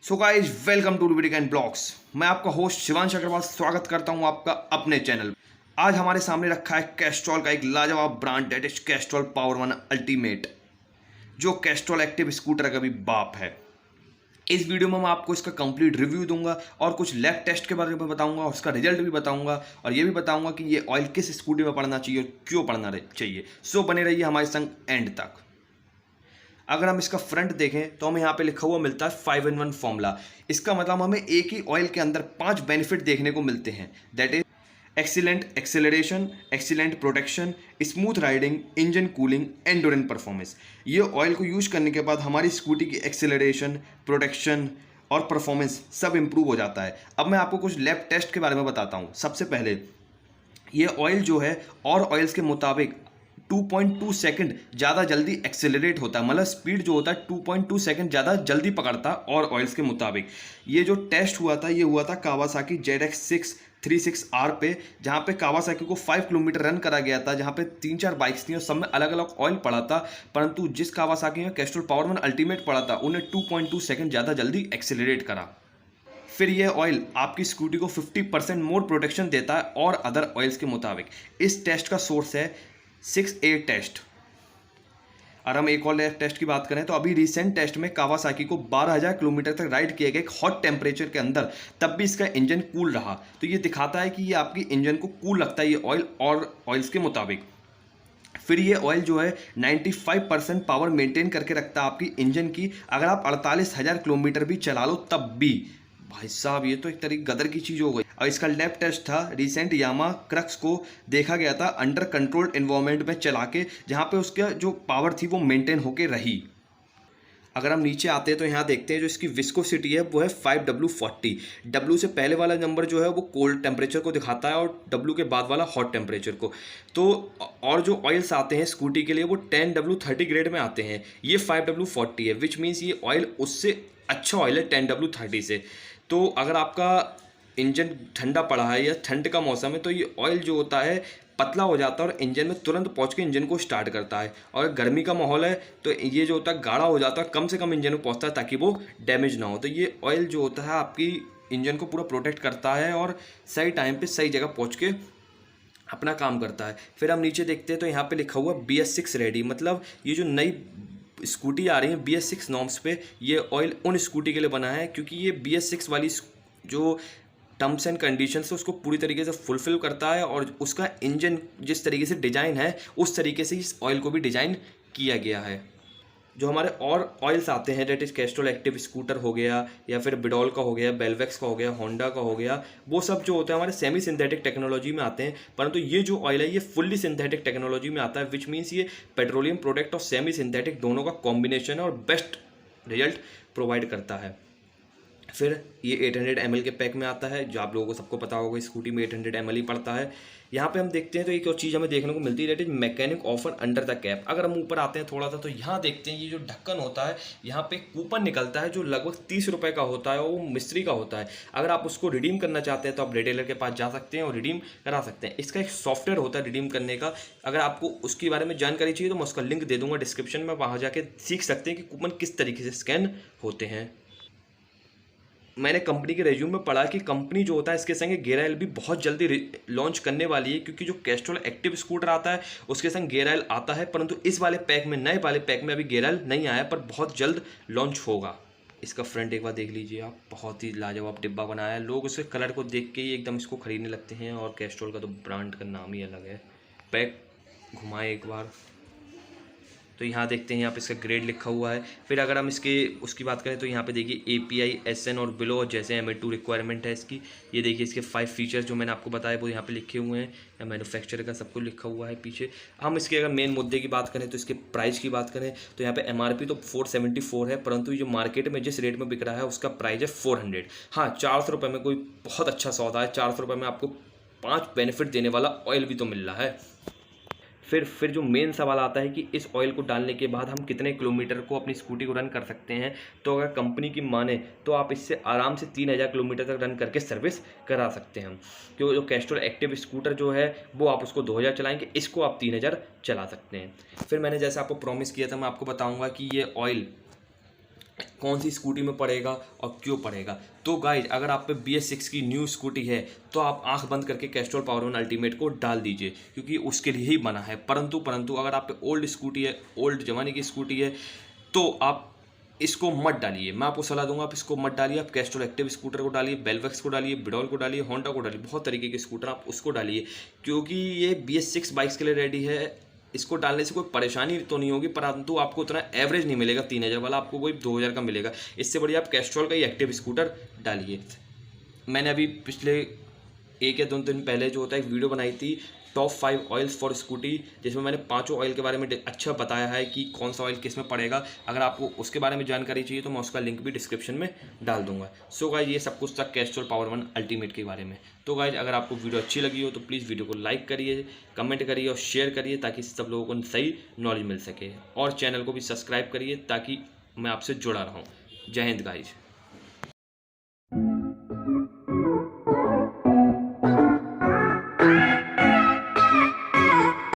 So guys welcome to video and blogs. मैं आपका host Shivansh Agarwal स्वागत करता हूं आपका अपने चैनल। आज हमारे सामने रखा है कैस्ट्रॉल का एक लाजवाब brand, that is Castrol power one ultimate, जो कैस्ट्रॉल एक्टिव स्कूटर का भी बाप है। इस वीडियो में मैं आपको इसका कंप्लीट रिव्यू दूंगा और कुछ लैब टेस्ट के बारे में बताऊंगा और उसका रिजल्ट भी बताऊंगा और ये भी बताऊंगा कि ये ऑयल किस स्कूटी में पड़ना चाहिए और क्यों पड़ना चाहिए। सो बने रहिए हमारे संग एंड तक। अगर हम इसका फ्रंट देखें तो हमें यहाँ पे लिखा हुआ मिलता है 5-in-1 फॉर्मूला। इसका मतलब हमें एक ही ऑयल के अंदर 5 बेनिफिट देखने को मिलते हैं, that is excellent acceleration, excellent protection, smooth riding, engine cooling, endurance performance. ये ऑयल को यूज करने के बाद हमारी स्कूटी की एक्सेलरेशन, प्रोटेक्शन और परफॉर्मेंस सब इंप्रूव हो जाता है। अब मैं आपको कुछ लैब टेस्ट के बारे में बताता हूँ। सबसे पहले ये ऑयल जो है और ऑयल्स के मुताबिक 2.2 सेकंड ज़्यादा जल्दी एक्सेलरेट होता है, मतलब स्पीड जो होता है 2.2 सेकंड ज़्यादा जल्दी पकड़ता है और ऑयल्स के मुताबिक। ये जो टेस्ट हुआ था ये हुआ था कावासाकी ZX636R पे, जहाँ पे कावासाकी को 5 किलोमीटर रन करा गया था, जहाँ पे 3-4 बाइक्स थी और सब में अलग अलग ऑयल पड़ा था। परंतु जिस कावासाकी में कैस्ट्रॉल पावर वन अल्टीमेट पड़ा था उन्हें 2.2 सेकंड ज़्यादा जल्दी एक्सेलरेट करा। फिर ये ऑयल आपकी स्कूटी को 50% मोर प्रोटेक्शन देता है और अदर ऑयल्स के मुताबिक। इस टेस्ट का सोर्स है 6A टेस्ट। और हम एक और टेस्ट की बात करें तो अभी रिसेंट टेस्ट में कावासाकी को 12,000 किलोमीटर तक राइड किया गया एक हॉट टेम्परेचर के अंदर, तब भी इसका इंजन कूल रहा। तो ये दिखाता है कि ये आपकी इंजन को कूल रखता है ये ऑयल और ऑयल्स के मुताबिक। फिर ये ऑयल जो है 95% पावर मेंटेन करके रखता है आपकी इंजन की, अगर आप 48,000 किलोमीटर भी चला लो तब भी। भाई साहब ये तो एक तरीके गदर की चीज़ हो गई। और इसका लैब टेस्ट था रिसेंट यामा क्रक्स को देखा गया था अंडर कंट्रोल्ड एनवायरनमेंट में चला के, जहाँ पे उसका जो पावर थी वो मेंटेन होके रही। अगर हम नीचे आते हैं तो यहाँ देखते हैं जो इसकी विस्कोसिटी है वो है 5W40। W से पहले वाला नंबर जो है वो कोल्ड टेम्परेचर को दिखाता है और W के बाद वाला हॉट टेम्परेचर को। तो और जो ऑयल्स आते हैं स्कूटी के लिए वो 10W30 ग्रेड में आते हैं, ये 5W40 है, विच मीन्स ये ऑयल उससे अच्छा ऑयल है 10W30 से। तो अगर आपका इंजन ठंडा पड़ा है या ठंड का मौसम है तो ये ऑयल जो होता है पतला हो जाता है और इंजन में तुरंत पहुंच के इंजन को स्टार्ट करता है। और गर्मी का माहौल है तो ये जो होता है गाढ़ा हो जाता है, कम से कम इंजन में पहुंचता है ताकि वो डैमेज ना हो। तो ये ऑयल जो होता है आपकी इंजन को पूरा प्रोटेक्ट करता है और सही टाइम पे सही जगह पहुंच के अपना काम करता है। फिर हम नीचे देखते हैं तो यहाँ पे लिखा हुआ BS6 रेडी, मतलब ये जो नई स्कूटी आ रही है BS6 नॉर्म्स पे, ये ऑयल उन स्कूटी के लिए बना है क्योंकि ये BS6 वाली जो टर्म्स एंड कंडीशंस है उसको पूरी तरीके से फुलफिल करता है और उसका इंजन जिस तरीके से डिज़ाइन है उस तरीके से इस ऑयल को भी डिज़ाइन किया गया है। जो हमारे और ऑयल्स आते हैं that is Castrol Activ scooter हो गया या फिर बिडॉल का हो गया, बेलवेक्स का हो गया, होंडा का हो गया, वो सब जो होते हैं हमारे सेमी सिंथेटिक टेक्नोलॉजी में आते हैं। परंतु ये जो ऑयल है ये फुल्ली सिंथेटिक टेक्नोलॉजी में आता है, विच मीन्स ये पेट्रोलियम प्रोडक्ट और सेमी सिंथेटिक दोनों का कॉम्बिनेशन है और बेस्ट रिजल्ट प्रोवाइड करता है। फिर ये 800 ml के पैक में आता है, जो आप लोगों को सबको पता होगा स्कूटी में 800 ml ही पड़ता है। यहाँ पे हम देखते हैं तो एक और चीज़ हमें देखने को मिलती है, that is mechanic offer under the cap. अगर हम ऊपर आते हैं थोड़ा सा तो यहाँ देखते हैं ये जो ढक्कन होता है यहाँ पे कूपन निकलता है जो लगभग 30 रुपये का होता है और वो मिस्त्री का होता है। अगर आप उसको रिडीम करना चाहते हैं तो आप रिटेलर के पास जा सकते हैं और रिडीम करा सकते हैं। इसका एक सॉफ्टवेयर होता है रिडीम करने का, अगर आपको उसके बारे में जानकारी चाहिए तो मैं उसका लिंक दे दूँगा डिस्क्रिप्शन में, वहाँ जाके सीख सकते हैं कि कूपन किस तरीके से स्कैन होते हैं। मैंने कंपनी के रिज्यूम में पढ़ा कि कंपनी जो होता है इसके संग गेयर ऑयल भी बहुत जल्दी लॉन्च करने वाली है, क्योंकि जो कैस्ट्रॉल एक्टिव स्कूटर आता है उसके संग गेयर ऑयल आता है, परंतु इस वाले पैक में, नए वाले पैक में अभी गेयर ऑयल नहीं आया पर बहुत जल्द लॉन्च होगा। इसका फ्रंट एक बार देख लीजिए आप, बहुत ही लाजवाब डिब्बा बनाया है। लोग उसके कलर को देख के ही एकदम इसको खरीदने लगते हैं और कैस्ट्रॉल का तो ब्रांड का नाम ही अलग है। पैक घुमाए एक बार तो यहाँ देखते हैं यहाँ पे इसका ग्रेड लिखा हुआ है। फिर अगर हम इसके उसकी बात करें तो यहाँ पे देखिए API SN और बिलो जैसे MA2 रिक्वायरमेंट है इसकी। ये देखिए इसके 5 फीचर्स जो मैंने आपको बताया वो यहाँ पे लिखे हुए हैं, या मैन्युफैक्चरर का सब कुछ लिखा हुआ है पीछे। हम इसके अगर मेन मुद्दे की बात करें तो इसके प्राइस की बात करें तो यहाँ पे MRP तो 474 है, परंतु जो मार्केट में जिस रेट में बिक रहा है उसका प्राइस है 400। हाँ, 400 रुपये में कोई बहुत अच्छा सौदा है। 400 रुपये में आपको 5 बेनिफिट देने वाला ऑयल भी तो मिल रहा है। फिर जो मेन सवाल आता है कि इस ऑयल को डालने के बाद हम कितने किलोमीटर को अपनी स्कूटी को रन कर सकते हैं। तो अगर कंपनी की माने तो आप इससे आराम से 3,000 किलोमीटर तक रन करके सर्विस करा सकते हैं। क्योंकि जो कैस्ट्रॉल एक्टिव स्कूटर जो है वो आप उसको 2,000 चलाएंगे, इसको आप 3,000 चला सकते हैं। फिर मैंने जैसे आपको प्रॉमिस किया था मैं आपको बताऊँगा कि ये ऑयल कौन सी स्कूटी में पड़ेगा और क्यों पड़ेगा। तो गाइज अगर आप पे BS6 की न्यू स्कूटी है तो आप आंख बंद करके कैस्ट्रॉल पावर 1 अल्टीमेट को डाल दीजिए, क्योंकि उसके लिए ही बना है। परंतु अगर आप पे ओल्ड स्कूटी है, ओल्ड जमाने की स्कूटी है, तो आप इसको मत डालिए। मैं आपको सलाह दूंगा आप इसको मत डालिए। आप कैस्ट्रॉल एक्टिव स्कूटर को डालिए, बेलवेक्स को डालिए, बिडॉल को डालिए, होंडा को डालिए, बहुत तरीके के स्कूटर आप उसको डालिए, क्योंकि ये BS6 बाइक्स के लिए रेडी है। इसको डालने से कोई परेशानी तो नहीं होगी, परंतु आपको उतना एवरेज नहीं मिलेगा 3000 वाला, आपको कोई 2000 का मिलेगा। इससे बढ़िया आप कैस्ट्रॉल का ही एक्टिव स्कूटर डालिए। मैंने अभी पिछले 1 या 2 दिन पहले जो होता है एक वीडियो बनाई थी टॉप 5 ऑयल्स फॉर स्कूटी, जिसमें मैंने 5 ऑयल के बारे में अच्छा बताया है कि कौन सा ऑयल किस में पड़ेगा। अगर आपको उसके बारे में जानकारी चाहिए तो मैं उसका लिंक भी डिस्क्रिप्शन में डाल दूंगा। सो गाइज ये सब कुछ था कैस्ट्रॉल पावर 1 अल्टीमेट के बारे में। तो गाइज अगर आपको वीडियो अच्छी लगी हो तो प्लीज़ वीडियो को लाइक करिए, कमेंट करिए और शेयर करिए, ताकि सब लोगों को सही नॉलेज मिल सके। और चैनल को भी सब्सक्राइब करिए ताकि मैं आपसे जुड़ा रहूँ। जय हिंद गाइज।